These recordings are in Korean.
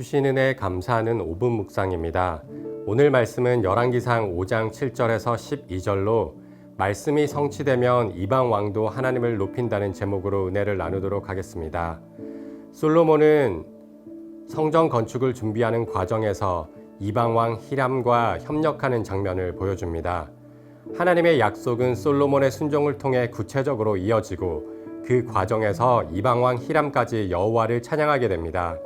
주신 은혜에 감사하는 5분 묵상입니다. 오늘 말씀은 열왕기상 5장 7절에서 12절로 말씀이 성취되면 이방 왕도 하나님을 높인다는 제목으로 은혜를 나누도록 하겠습니다. 솔로몬은 성전 건축을 준비하는 과정에서 이방 왕 히람과 협력하는 장면을 보여줍니다. 하나님의 약속은 솔로몬의 순종을 통해 구체적으로 이어지고 그 과정에서 이방 왕 히람까지 여호와를 찬양하게 됩니다.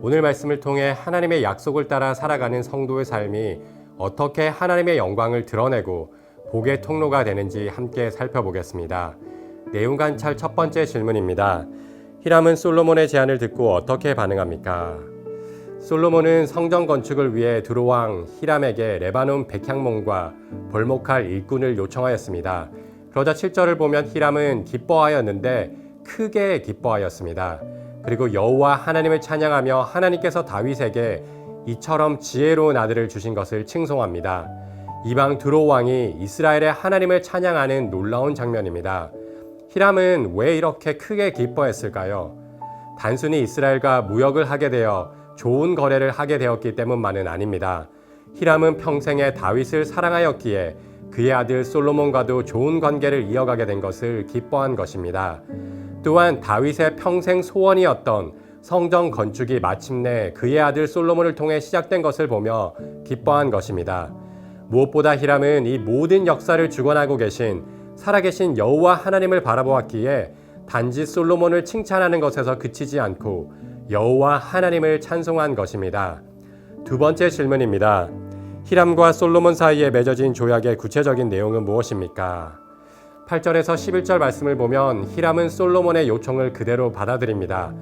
오늘 말씀을 통해 하나님의 약속을 따라 살아가는 성도의 삶이 어떻게 하나님의 영광을 드러내고 복의 통로가 되는지 함께 살펴보겠습니다. 내용 관찰 첫 번째 질문입니다. 히람은 솔로몬의 제안을 듣고 어떻게 반응합니까? 솔로몬은 성전 건축을 위해 두로왕 히람에게 레바논 백향목과 벌목할 일꾼을 요청하였습니다. 그러자 7절을 보면 히람은 기뻐하였는데 크게 기뻐하였습니다. 그리고 여호와 하나님을 찬양하며 하나님께서 다윗에게 이처럼 지혜로운 아들을 주신 것을 칭송합니다. 이방 두로왕이 이스라엘의 하나님을 찬양하는 놀라운 장면입니다. 히람은 왜 이렇게 크게 기뻐했을까요? 단순히 이스라엘과 무역을 하게 되어 좋은 거래를 하게 되었기 때문만은 아닙니다. 히람은 평생에 다윗을 사랑하였기에 그의 아들 솔로몬과도 좋은 관계를 이어가게 된 것을 기뻐한 것입니다. 또한 다윗의 평생 소원이었던 성전 건축이 마침내 그의 아들 솔로몬을 통해 시작된 것을 보며 기뻐한 것입니다. 무엇보다 히람은 이 모든 역사를 주관하고 계신 살아계신 여호와 하나님을 바라보았기에 단지 솔로몬을 칭찬하는 것에서 그치지 않고 여호와 하나님을 찬송한 것입니다. 두 번째 질문입니다. 히람과 솔로몬 사이에 맺어진 조약의 구체적인 내용은 무엇입니까? 8절에서 11절 말씀을 보면 히람은 솔로몬의 요청을 그대로 받아들입니다.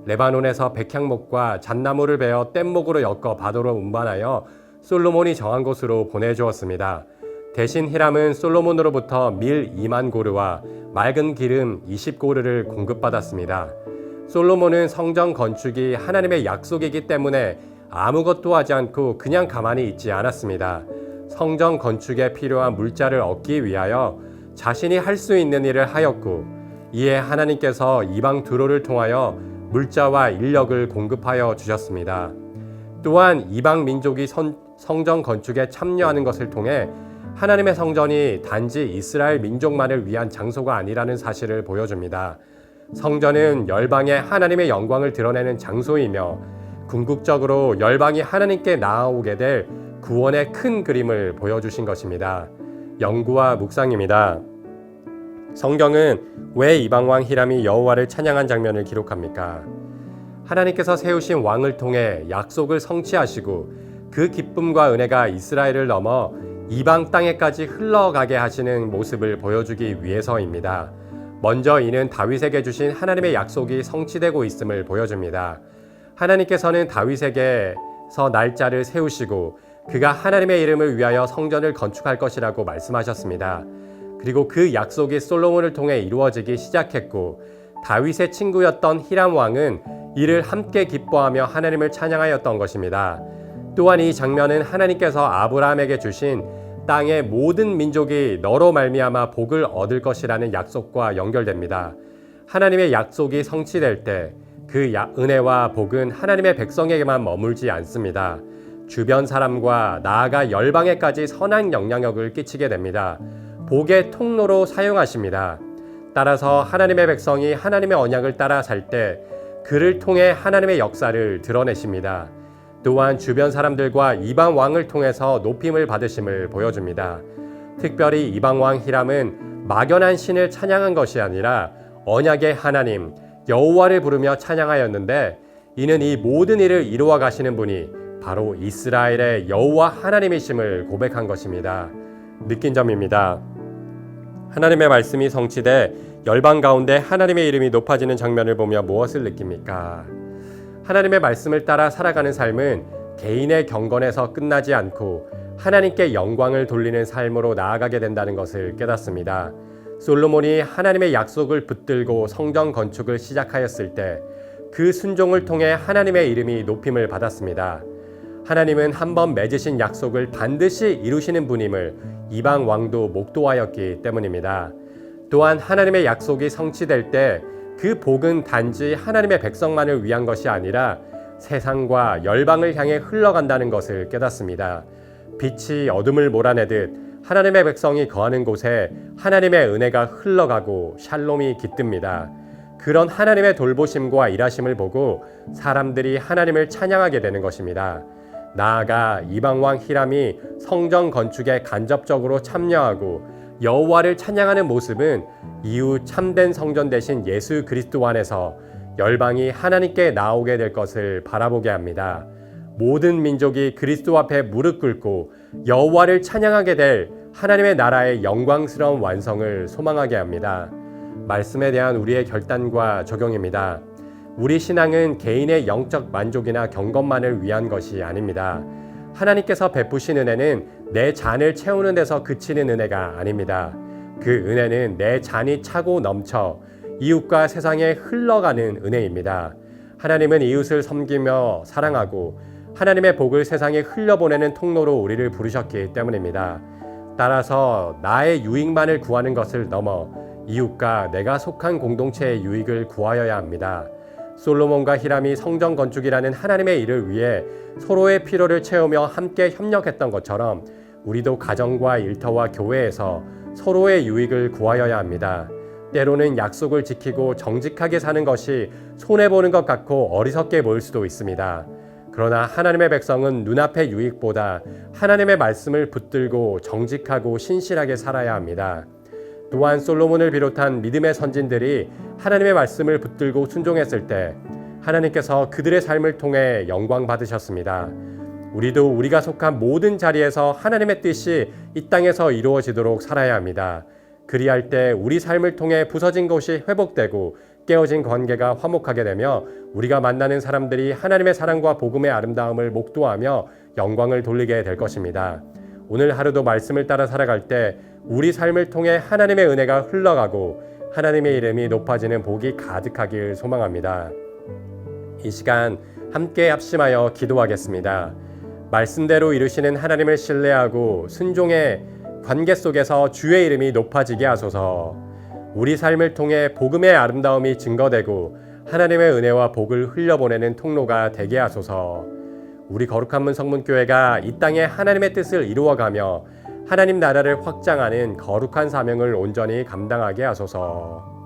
레바논에서 백향목과 잣나무를 베어 뗏목으로 엮어 바다로 운반하여 솔로몬이 정한 곳으로 보내주었습니다. 대신 히람은 솔로몬으로부터 밀 2만 고르와 맑은 기름 20고르를 공급받았습니다. 솔로몬은 성전 건축이 하나님의 약속이기 때문에 아무것도 하지 않고 그냥 가만히 있지 않았습니다. 성전 건축에 필요한 물자를 얻기 위하여 자신이 할 수 있는 일을 하였고 이에 하나님께서 이방 두로를 통하여 물자와 인력을 공급하여 주셨습니다. 또한 이방 민족이 성전 건축에 참여하는 것을 통해 하나님의 성전이 단지 이스라엘 민족만을 위한 장소가 아니라는 사실을 보여줍니다. 성전은 열방의 하나님의 영광을 드러내는 장소이며 궁극적으로 열방이 하나님께 나아오게 될 구원의 큰 그림을 보여주신 것입니다. 연구와 묵상입니다. 성경은 왜 이방왕 히람이 여호와를 찬양한 장면을 기록합니까? 하나님께서 세우신 왕을 통해 약속을 성취하시고 그 기쁨과 은혜가 이스라엘을 넘어 이방 땅에까지 흘러가게 하시는 모습을 보여주기 위해서입니다. 먼저 이는 다윗에게 주신 하나님의 약속이 성취되고 있음을 보여줍니다. 하나님께서는 다윗에게서 날짜를 세우시고 그가 하나님의 이름을 위하여 성전을 건축할 것이라고 말씀하셨습니다. 그리고 그 약속이 솔로몬을 통해 이루어지기 시작했고 다윗의 친구였던 히람 왕은 이를 함께 기뻐하며 하나님을 찬양하였던 것입니다. 또한 이 장면은 하나님께서 아브라함에게 주신 땅의 모든 민족이 너로 말미암아 복을 얻을 것이라는 약속과 연결됩니다. 하나님의 약속이 성취될 때 그 은혜와 복은 하나님의 백성에게만 머물지 않습니다. 주변 사람과 나아가 열방에까지 선한 영향력을 끼치게 됩니다. 복의 통로로 사용하십니다. 따라서 하나님의 백성이 하나님의 언약을 따라 살 때 그를 통해 하나님의 역사를 드러내십니다. 또한 주변 사람들과 이방 왕을 통해서 높임을 받으심을 보여줍니다. 특별히 이방 왕 히람은 막연한 신을 찬양한 것이 아니라 언약의 하나님 여호와를 부르며 찬양하였는데 이는 이 모든 일을 이루어 가시는 분이 바로 이스라엘의 여호와 하나님이심을 고백한 것입니다. 느낀 점입니다. 하나님의 말씀이 성취돼 열방 가운데 하나님의 이름이 높아지는 장면을 보며 무엇을 느낍니까? 하나님의 말씀을 따라 살아가는 삶은 개인의 경건에서 끝나지 않고 하나님께 영광을 돌리는 삶으로 나아가게 된다는 것을 깨닫습니다. 솔로몬이 하나님의 약속을 붙들고 성전 건축을 시작하였을 때 그 순종을 통해 하나님의 이름이 높임을 받았습니다. 하나님은 한번 맺으신 약속을 반드시 이루시는 분임을 이방 왕도 목도하였기 때문입니다. 또한 하나님의 약속이 성취될 때 그 복은 단지 하나님의 백성만을 위한 것이 아니라 세상과 열방을 향해 흘러간다는 것을 깨닫습니다. 빛이 어둠을 몰아내듯 하나님의 백성이 거하는 곳에 하나님의 은혜가 흘러가고 샬롬이 깃듭니다. 그런 하나님의 돌보심과 일하심을 보고 사람들이 하나님을 찬양하게 되는 것입니다. 나아가 이방왕 히람이 성전 건축에 간접적으로 참여하고 여호와를 찬양하는 모습은 이후 참된 성전 대신 예수 그리스도 안에서 열방이 하나님께 나오게 될 것을 바라보게 합니다. 모든 민족이 그리스도 앞에 무릎 꿇고 여호와를 찬양하게 될 하나님의 나라의 영광스러운 완성을 소망하게 합니다. 말씀에 대한 우리의 결단과 적용입니다. 우리 신앙은 개인의 영적 만족이나 경건만을 위한 것이 아닙니다. 하나님께서 베푸신 은혜는 내 잔을 채우는 데서 그치는 은혜가 아닙니다. 그 은혜는 내 잔이 차고 넘쳐 이웃과 세상에 흘러가는 은혜입니다. 하나님은 이웃을 섬기며 사랑하고 하나님의 복을 세상에 흘려보내는 통로로 우리를 부르셨기 때문입니다. 따라서 나의 유익만을 구하는 것을 넘어 이웃과 내가 속한 공동체의 유익을 구하여야 합니다. 솔로몬과 히람이 성전 건축이라는 하나님의 일을 위해 서로의 필요를 채우며 함께 협력했던 것처럼 우리도 가정과 일터와 교회에서 서로의 유익을 구하여야 합니다. 때로는 약속을 지키고 정직하게 사는 것이 손해보는 것 같고 어리석게 보일 수도 있습니다. 그러나 하나님의 백성은 눈앞의 유익보다 하나님의 말씀을 붙들고 정직하고 신실하게 살아야 합니다. 또한 솔로몬을 비롯한 믿음의 선진들이 하나님의 말씀을 붙들고 순종했을 때 하나님께서 그들의 삶을 통해 영광 받으셨습니다. 우리도 우리가 속한 모든 자리에서 하나님의 뜻이 이 땅에서 이루어지도록 살아야 합니다. 그리할 때 우리 삶을 통해 부서진 것이 회복되고 깨어진 관계가 화목하게 되며 우리가 만나는 사람들이 하나님의 사랑과 복음의 아름다움을 목도하며 영광을 돌리게 될 것입니다. 오늘 하루도 말씀을 따라 살아갈 때 우리 삶을 통해 하나님의 은혜가 흘러가고 하나님의 이름이 높아지는 복이 가득하길 소망합니다. 이 시간 함께 합심하여 기도하겠습니다. 말씀대로 이루시는 하나님을 신뢰하고 순종의 관계 속에서 주의 이름이 높아지게 하소서. 우리 삶을 통해 복음의 아름다움이 증거되고 하나님의 은혜와 복을 흘려보내는 통로가 되게 하소서. 우리 거룩한 문 성문교회가 이 땅에 하나님의 뜻을 이루어가며 하나님 나라를 확장하는 거룩한 사명을 온전히 감당하게 하소서.